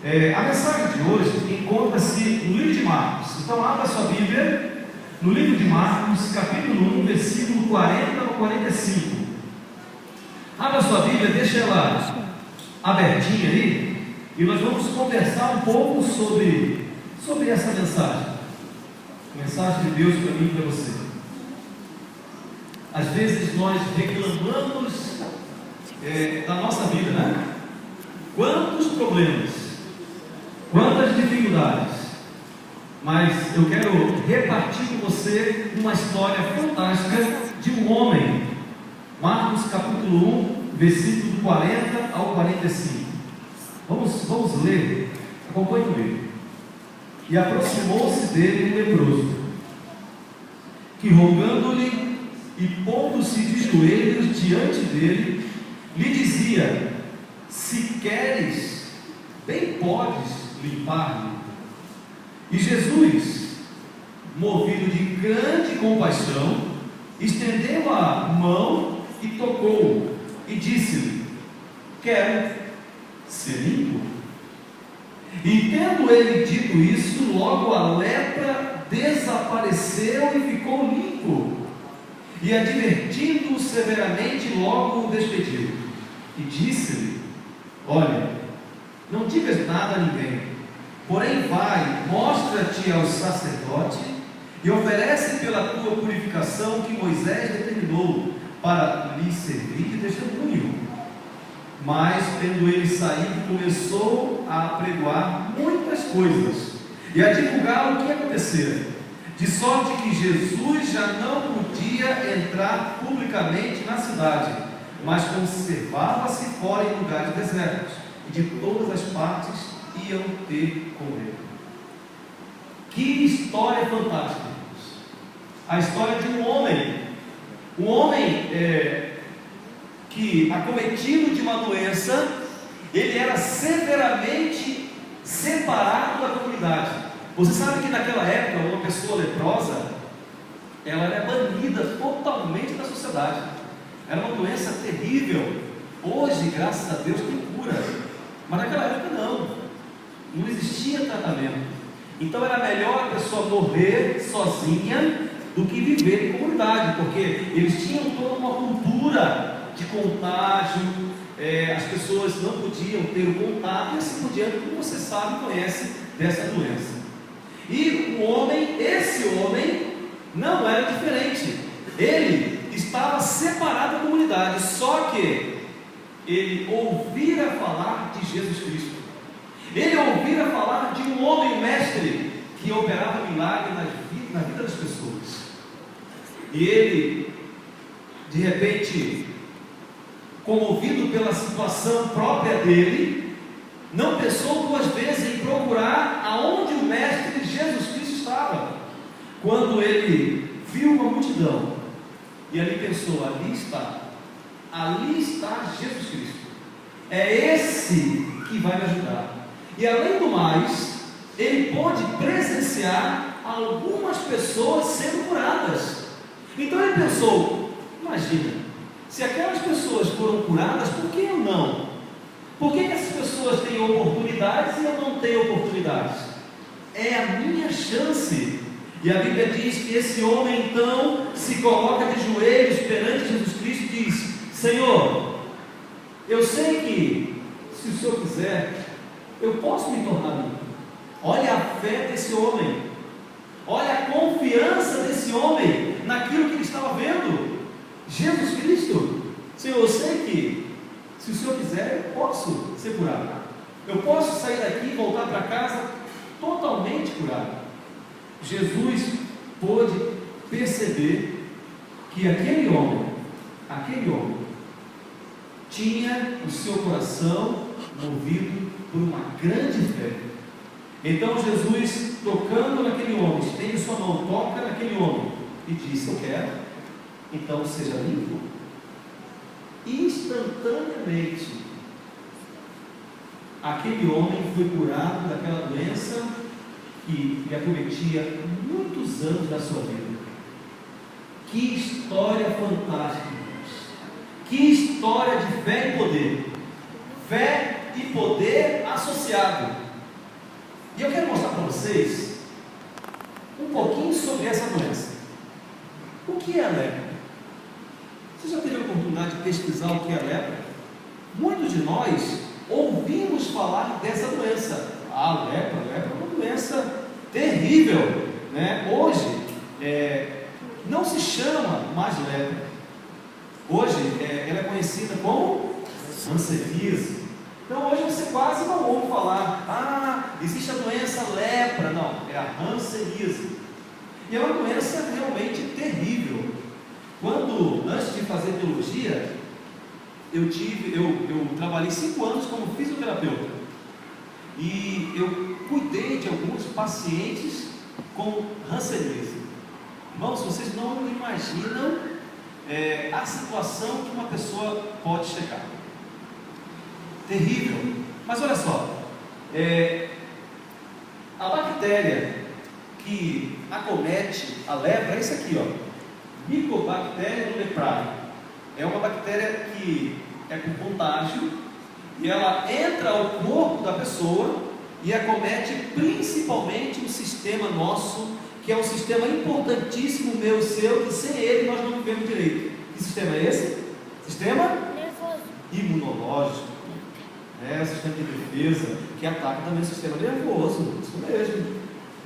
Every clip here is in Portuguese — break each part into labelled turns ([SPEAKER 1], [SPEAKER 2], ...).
[SPEAKER 1] A mensagem de hoje encontra-se no livro de Marcos. Então abra sua Bíblia no livro de Marcos, capítulo 1, versículo 40 ao 45. Abra sua Bíblia, deixa ela abertinha aí, e nós vamos conversar um pouco sobre essa mensagem. A mensagem de Deus para mim e para você. Às vezes nós reclamamos da nossa vida, né? Quantos problemas, quantas dificuldades, mas eu quero repartir com você uma história fantástica de um homem. Marcos capítulo 1, versículo 40 ao 45. Vamos ler, acompanhe comigo. E aproximou-se dele um leproso, que rogando-lhe e pondo-se de joelhos diante dele, lhe dizia: se queres, bem podes limpar-me. E Jesus, movido de grande compaixão, estendeu a mão e tocou-o, e disse-lhe: quero ser limpo. E tendo ele dito isso, logo a lepra desapareceu e ficou limpo. E advertindo-o severamente, logo o despediu. E disse-lhe: olha, não digas nada a ninguém, porém vai, mostra-te ao sacerdote e oferece pela tua purificação que Moisés determinou para lhe servir de testemunho. Mas, tendo ele saído, começou a apregoar muitas coisas e a divulgar o que acontecera, de sorte que Jesus já não podia entrar publicamente na cidade, mas conservava-se fora em lugares desertos, e de todas as partes iam ter com ele. Que história fantástica, irmãos. A história de um homem que, acometido de uma doença, ele era severamente separado da comunidade. Você sabe que naquela época uma pessoa leprosa, ela era banida totalmente da sociedade. Era uma doença terrível. Hoje, graças a Deus, tem cura, mas naquela época não existia tratamento. Então era melhor a pessoa morrer sozinha do que viver em comunidade, porque eles tinham toda uma cultura de contágio, as pessoas não podiam ter o contato, e assim por diante, como você sabe e conhece dessa doença. E esse homem não era diferente. Ele estava separado da comunidade, só que ele ouvira falar de Jesus Cristo. Ele ouvira falar de um homem mestre que operava milagre na vida das pessoas. E ele, de repente, comovido pela situação própria dele, não pensou duas vezes em procurar aonde o mestre Jesus Cristo estava. Quando ele viu uma multidão, e ali pensou: ali está Jesus Cristo, é esse que vai me ajudar. E além do mais, ele pôde presenciar algumas pessoas sendo curadas. Então ele pensou: imagina, se aquelas pessoas foram curadas, por que eu não? Por que essas pessoas têm oportunidades e eu não tenho oportunidades? É a minha chance. E a Bíblia diz que esse homem então se coloca de joelhos perante Jesus Cristo e diz: Senhor, eu sei que se o Senhor quiser, eu posso me tornar limpo. Olha a fé desse homem, olha a confiança desse homem naquilo que ele estava vendo. Jesus Cristo: Senhor, eu sei que se o Senhor quiser, eu posso ser curado. Eu posso sair daqui e voltar para casa totalmente curado. Jesus pôde perceber que aquele homem tinha o seu coração movido por uma grande fé. Então Jesus, tocando naquele homem, estende sua mão, toca naquele homem e disse: eu quero, então seja limpo. Instantaneamente, aquele homem foi curado daquela doença que lhe acometia muitos anos da sua vida. Que história fantástica, irmãos. Que história de fé e poder. Fé e poder associado. E eu quero mostrar para vocês um pouquinho sobre essa doença. O que é a lepra? Você já teve a oportunidade de pesquisar o que é a lepra? Muitos de nós ouvimos falar dessa doença. A lepra é uma doença terrível, né? Hoje não se chama mais lepra. Hoje ela é conhecida como hanseníase. Então hoje você quase não ouve falar, existe a doença lepra. Não, é a hanseníase. E é uma doença realmente terrível. Quando, antes de fazer teologia, eu trabalhei 5 anos como fisioterapeuta. E eu cuidei de alguns pacientes com hanseníase. Irmãos, vocês não imaginam a situação que uma pessoa pode chegar. Terrível. Mas olha só, a bactéria que acomete a lepra é isso aqui, ó, Mycobacterium leprae. É uma bactéria que é por contágio e ela entra ao corpo da pessoa e acomete principalmente o sistema nosso, que é um sistema importantíssimo, meu e seu, que sem ele nós não vivemos direito. Que sistema é esse? Sistema nervoso. Imunológico. O sistema de defesa, que ataca também o sistema nervoso, isso mesmo.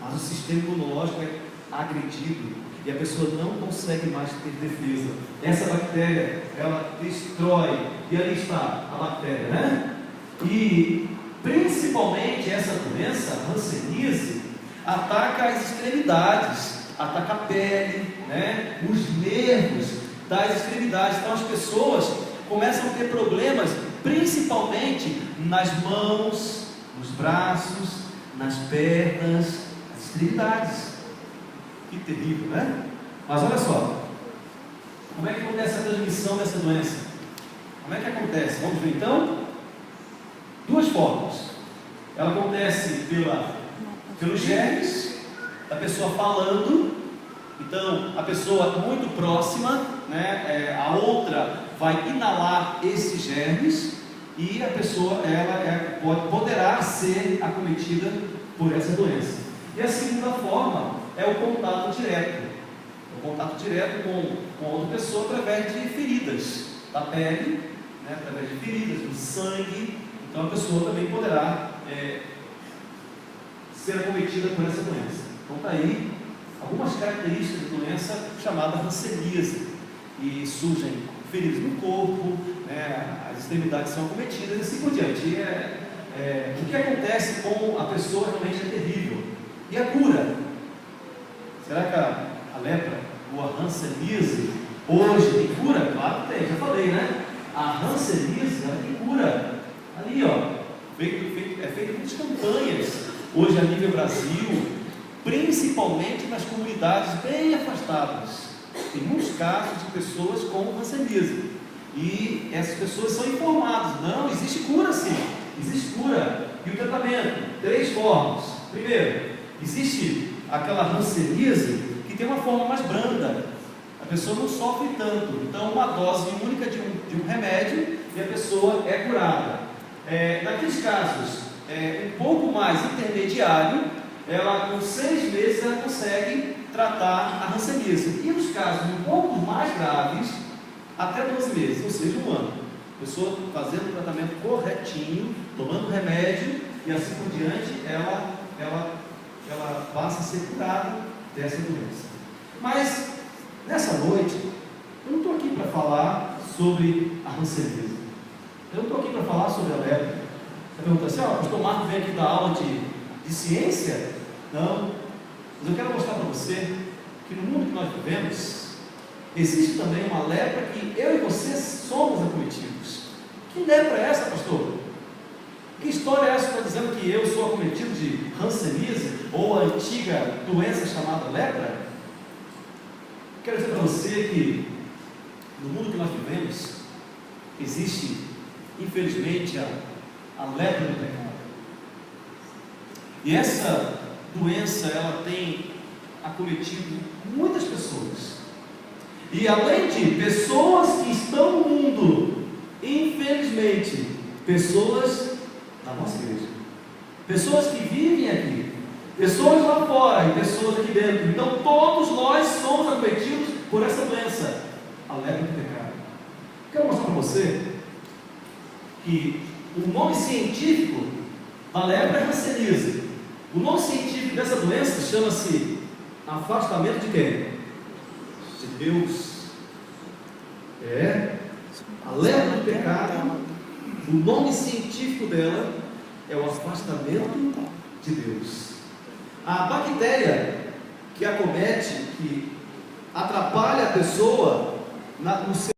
[SPEAKER 1] Mas o sistema imunológico é agredido e a pessoa não consegue mais ter defesa. Essa bactéria, ela destrói, e ali está a bactéria, né? E principalmente essa doença, a hanseníase, ataca as extremidades, ataca a pele, né? Os nervos das extremidades. Então as pessoas começam a ter problemas, principalmente nas mãos, nos braços, nas pernas, nas extremidades. Que terrível, né? Mas olha só, como é que acontece a transmissão dessa doença? Como é que acontece? Vamos ver então? 2 formas. Ela acontece pelos germes, da pessoa falando. Então, a pessoa muito próxima, né, a outra vai inalar esses germes e a pessoa poderá ser acometida por essa doença. E a segunda forma é o contato direto. O contato direto com outra pessoa através de feridas da pele, né, através de feridas, do sangue. Então a pessoa também poderá ser acometida por essa doença. Então está aí algumas características da doença chamada hanseníase. E surgem feridas no corpo, né, as extremidades são acometidas e assim por diante. O que acontece com a pessoa realmente é terrível. E a cura? Será que a lepra ou a hanseníase hoje tem cura? Claro que tem, já falei, né? A hanseníase, ela tem cura. Ali, ó, é feito muitas campanhas hoje a nível Brasil, principalmente nas comunidades bem afastadas. Tem muitos casos de pessoas com hanseníase e essas pessoas são informadas. Não, existe cura sim, existe cura. E o tratamento? 3 formas. Primeiro, existe aquela hanseníase que tem uma forma mais branda, a pessoa não sofre tanto. Então uma dose única de um remédio e a pessoa é curada. Naqueles casos um pouco mais intermediário, ela com 6 meses ela consegue tratar a hanseníase. E nos casos um pouco mais graves, até 12 meses, ou seja, 1 ano. A pessoa fazendo o tratamento corretinho, tomando remédio e assim por diante, ela passa a ser curada dessa doença. Mas nessa noite eu não estou aqui para falar sobre a hanseníase. Eu não estou aqui para falar sobre a lepra. Você pergunta assim, o pastor Marco vem aqui dar aula de ciência? Não. Mas eu quero mostrar para você que no mundo que nós vivemos existe também uma lepra que eu e você somos acometidos. Que lepra é essa, pastor? Que história é essa que está dizendo que eu sou acometido de hanseníase ou a antiga doença chamada lepra? Quero dizer para você que no mundo que nós vivemos existe, infelizmente, a lepra do pecado. E essa doença ela tem acometido muitas pessoas. E além de pessoas que estão no mundo, infelizmente, pessoas da nossa igreja. pessoas que vivem aqui, pessoas lá fora e pessoas aqui dentro. Então todos nós somos acometidos por essa doença, a lepra do pecado. Quero mostrar para você que o nome científico da lepra é hanseníase. O nome científico dessa doença chama-se afastamento de quem? De Deus. A lepra do pecado, o nome científico dela é o afastamento de Deus. A bactéria que acomete, que atrapalha a pessoa no seu